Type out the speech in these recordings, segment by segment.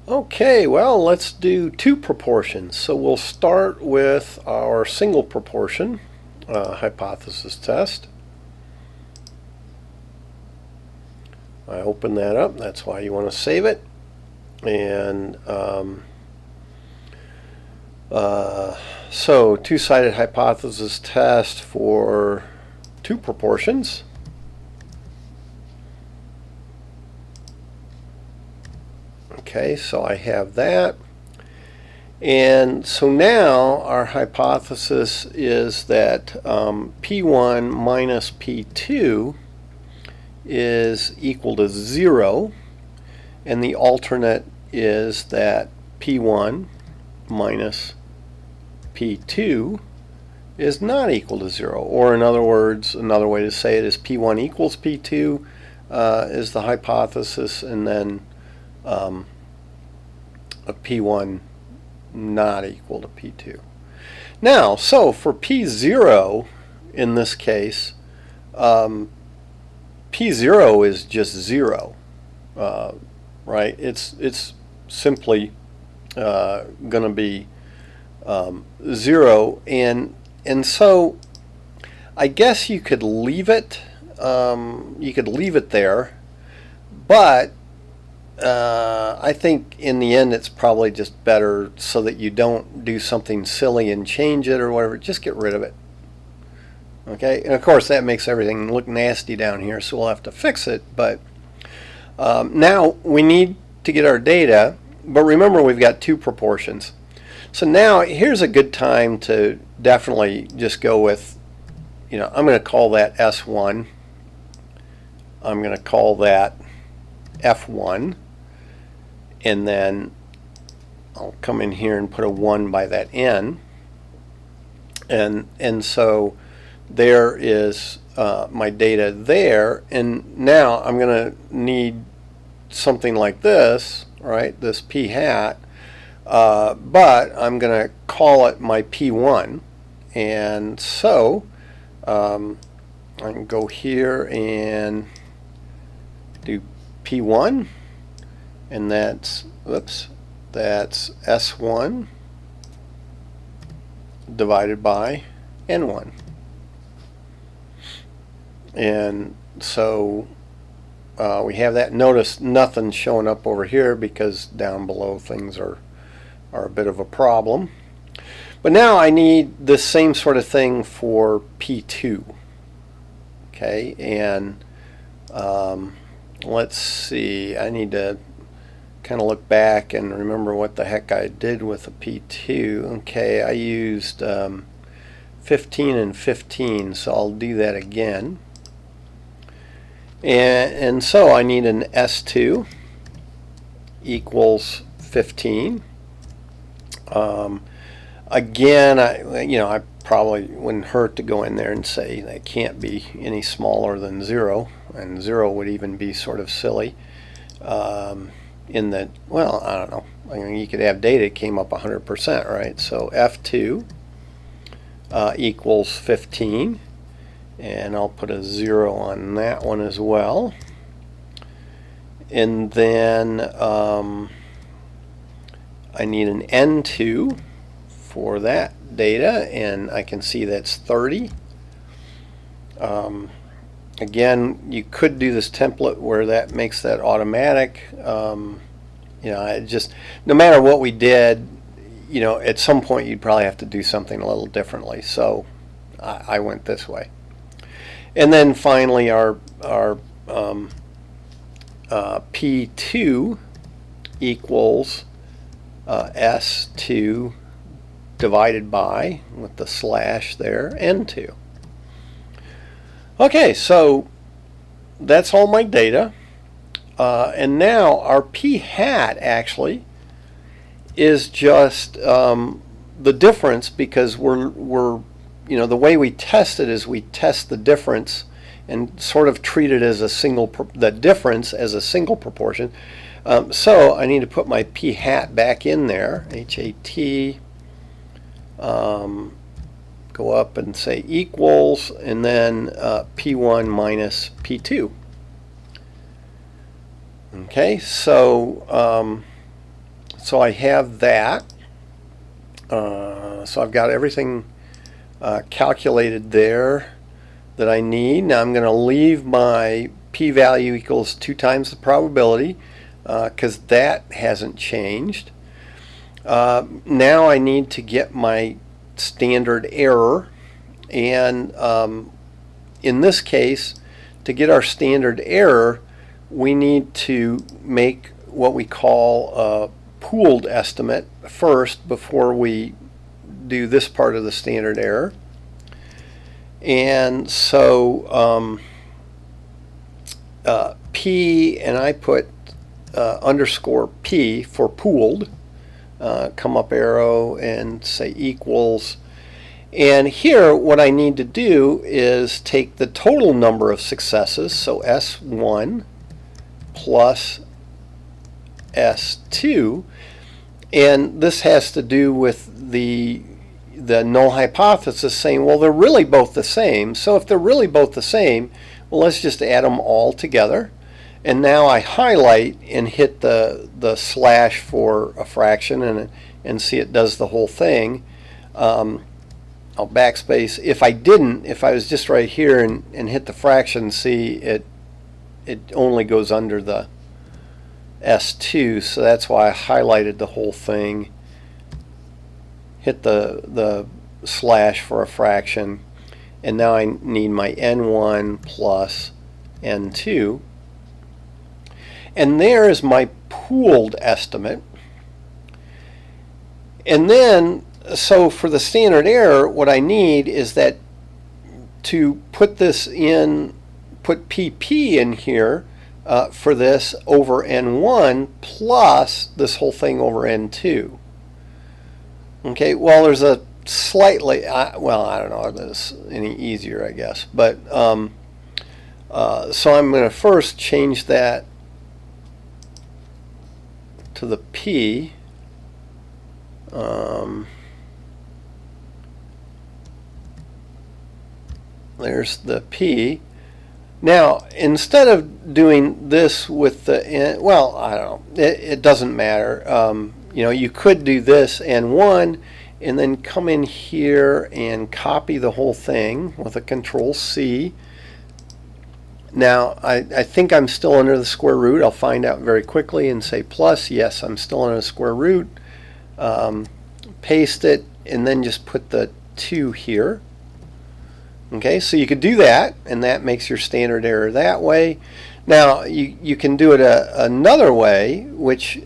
Okay, well, let's do two proportions. So we'll start with our single proportion hypothesis test. I open that up. That's why you want to save it. And so two-sided hypothesis test for two proportions. Okay, so I have that. And so now our hypothesis is that P1 minus P2 is equal to 0. And the alternate is that P1 minus P2 is not equal to 0. Or in other words, another way to say it is P1 equals P2 is the hypothesis, and then a P1 not equal to P2. Now, so for P0 in this case, P0 is just 0, right? It's simply going to be 0, and so I guess you could leave it. You could leave it there, but I think in the end it's probably just better so that you don't do something silly and change it or whatever. Just get rid of it. Okay, and of course that makes everything look nasty down here, so we'll have to fix it. But now we need to get our data, but remember we've got two proportions. So now here's a good time to definitely just go with, I'm going to call that S1. I'm going to call that F1. And then I'll come in here and put a 1 by that N. And so there is my data there. And now I'm going to need something like this, right? This P hat. But I'm going to call it my P1. And so I can go here and do P1. And that's S1 divided by N1. And so we have that. Notice nothing showing up over here because down below things are a bit of a problem. But now I need the same sort of thing for P2. Okay, and let's see, I need to kind of look back and remember what the heck I did with the P2. Okay, I used 15 and 15, so I'll do that again. And so I need an S2 equals 15. Again, I probably wouldn't hurt to go in there and say that can't be any smaller than 0, and 0 would even be sort of silly. In that, well, I don't know. I mean, you could have data that came up 100%, right? So F2 equals 15, and I'll put a 0 on that one as well. And then I need an N2 for that data, and I can see that's 30. Again, you could do this template where that makes that automatic. It just, no matter what we did, at some point you'd probably have to do something a little differently. So I went this way. And then finally our P2 equals S2 divided by, with the slash there, N2. Okay, so that's all my data. And now our P hat actually is just the difference, because we're the way we test it is we test the difference and sort of treat it as the difference as a single proportion. So I need to put my P hat back in there, HAT, go up and say equals, and then P1 minus P2. Okay, so So I have that. So I've got everything calculated there that I need. Now I'm going to leave my p-value equals 2 times the probability because that hasn't changed. Now I need to get my standard error, and in this case, to get our standard error, we need to make what we call a pooled estimate first before we do this part of the standard error. And so P, and I put underscore P for pooled, come up arrow and say equals. And here what I need to do is take the total number of successes, so S1 plus S2, and this has to do with the null hypothesis saying, well, they're really both the same. So if they're really both the same, well, let's just add them all together. And now I highlight and hit the slash for a fraction and see it does the whole thing. I'll backspace. If I was just right here and hit the fraction, see it only goes under the S2, so that's why I highlighted the whole thing, hit the slash for a fraction, and now I need my N1 plus N2. And there is my pooled estimate. And then, so for the standard error, what I need is that to put this in, put PP in here for this over N1 plus this whole thing over N2. Okay, well, there's a slightly, well, I don't know if this is any easier, I guess. But so I'm going to first change that to the P. There's the P. Now, instead of doing this with the N, well, I don't know, it doesn't matter. You know, you could do this N1 and then come in here and copy the whole thing with a Control C. Now, I think I'm still under the square root. I'll find out very quickly and say plus. Yes, I'm still under the square root. Paste it and then just put the 2 here. Okay, so you could do that, and that makes your standard error that way. Now, you can do it another way, which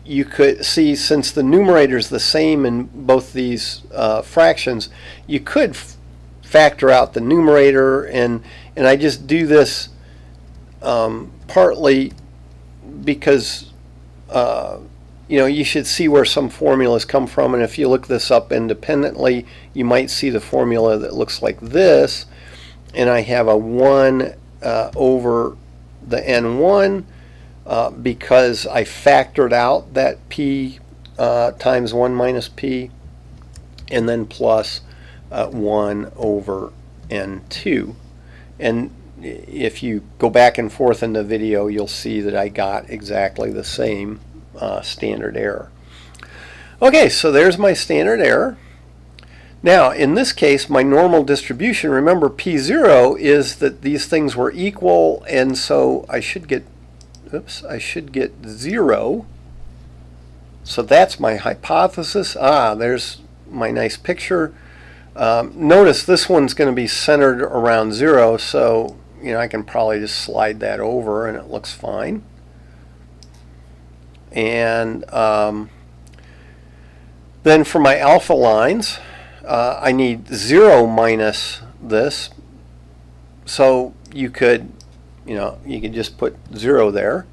you could see, since the numerator is the same in both these fractions, you could factor out the numerator, and I just do this partly because you know, you should see where some formulas come from, and if you look this up independently, you might see the formula that looks like this, and I have a 1 over the N1 because I factored out that P times 1 minus P, and then plus 1 over N2. And if you go back and forth in the video, you'll see that I got exactly the same standard error. Okay, so there's my standard error. Now, in this case, my normal distribution, remember P0 is that these things were equal, and so I should get, oops, I should get 0. So that's my hypothesis. There's my nice picture. Notice this one's going to be centered around 0, so you know, I can probably just slide that over and it looks fine. And then for my alpha lines, I need 0 minus this. So you could, you know, you could just put 0 there,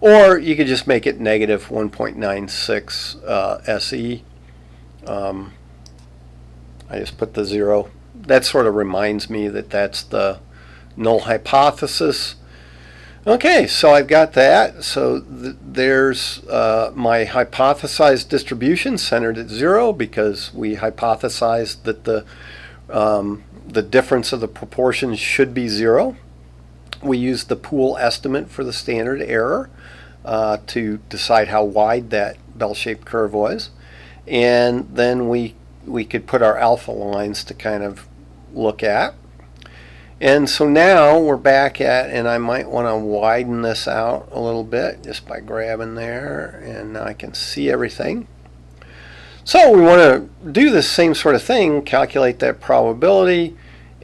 or you could just make it negative 1.96 SE. I just put the 0. That sort of reminds me that that's the null hypothesis. Okay, so I've got that. So there's my hypothesized distribution centered at 0 because we hypothesized that the difference of the proportions should be 0. We used the pool estimate for the standard error. to decide how wide that bell-shaped curve was. And then we could put our alpha lines to kind of look at. And so now we're back at, and I might want to widen this out a little bit just by grabbing there, and now I can see everything. So we want to do the same sort of thing, calculate that probability,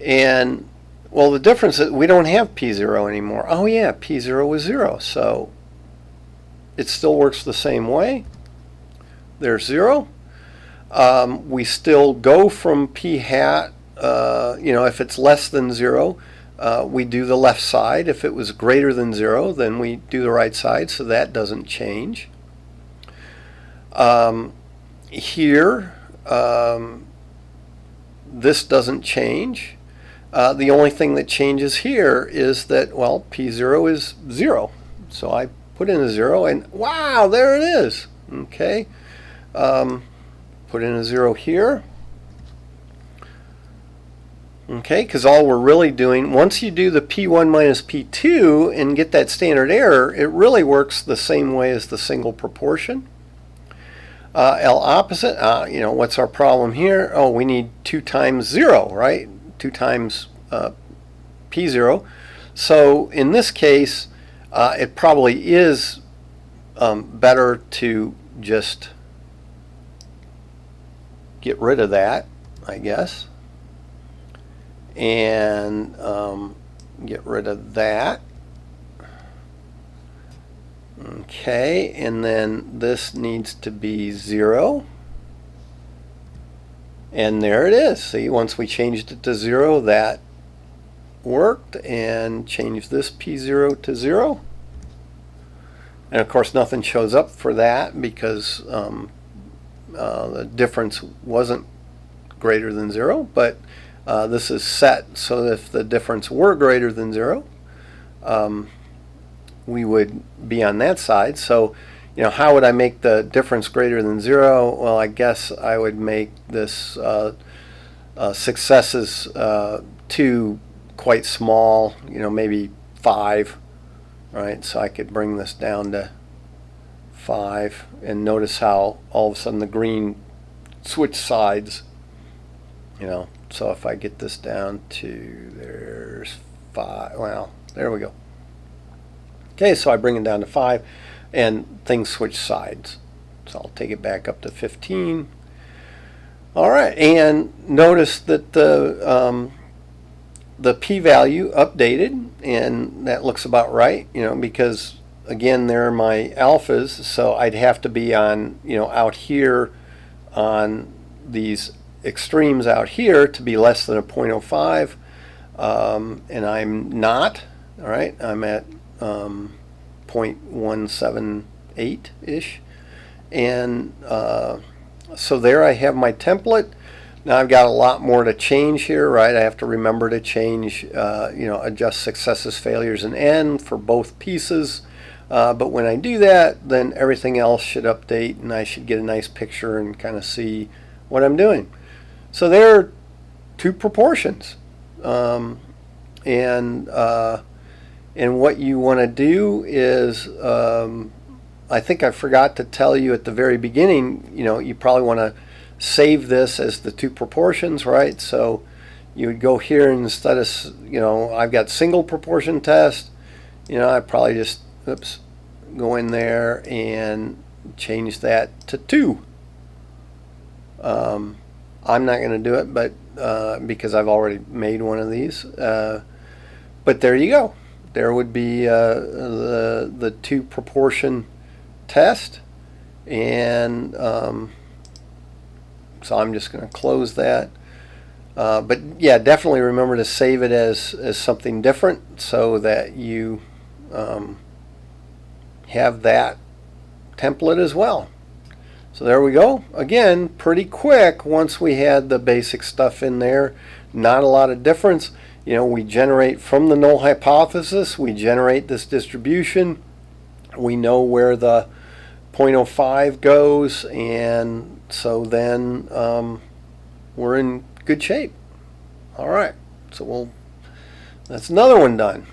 and well, the difference is we don't have P0 anymore. Oh yeah, P0 was 0, so it still works the same way. There's 0. We still go from P hat. If it's less than 0, we do the left side. If it was greater than 0, then we do the right side, so that doesn't change. Here, this doesn't change. The only thing that changes here is that, well, P0 is 0. So I put in a 0, and wow, there it is. Okay. Put in a 0 here. Okay, because all we're really doing, once you do the P1 minus P2 and get that standard error, it really works the same way as the single proportion. L opposite, what's our problem here? Oh, we need 2 times 0, right? 2 times P0. So in this case, it probably is better to just get rid of that, I guess. And get rid of that. Okay, and then this needs to be 0. And there it is. See, once we changed it to 0, that worked, and changed this P0 to 0. And of course nothing shows up for that because the difference wasn't greater than 0, but this is set so that if the difference were greater than 0, we would be on that side. So, how would I make the difference greater than 0? Well, I guess I would make this successes 2 quite small, maybe 5, right? So I could bring this down to 5, and notice how all of a sudden the green switch sides, So if I get this down to, there's 5, well, there we go. Okay, so I bring it down to 5, and things switch sides. So I'll take it back up to 15. All right, and notice that the p-value updated, and that looks about right, because again, there are my alphas, so I'd have to be on, out here on these extremes out here to be less than a 0.05, and I'm not. All right, I'm at 0.178-ish, and so there I have my template. Now I've got a lot more to change here, right? I have to remember to change, adjust successes, failures, and n for both pieces. But when I do that, then everything else should update, and I should get a nice picture and kind of see what I'm doing. So there are 2 proportions, and what you want to do is, I think I forgot to tell you at the very beginning, you probably want to save this as the 2 proportions, right? So you would go here, and instead of, I've got single proportion test, I probably just, go in there and change that to 2. I'm not going to do it, but because I've already made one of these. But there you go. There would be the 2 proportion test, and so I'm just going to close that. But yeah, definitely remember to save it as something different so that you have that template as well. So there we go. Again, pretty quick once we had the basic stuff in there. Not a lot of difference. We generate from the null hypothesis, we generate this distribution. We know where the 0.05 goes, and so then we're in good shape. All right, so that's another one done.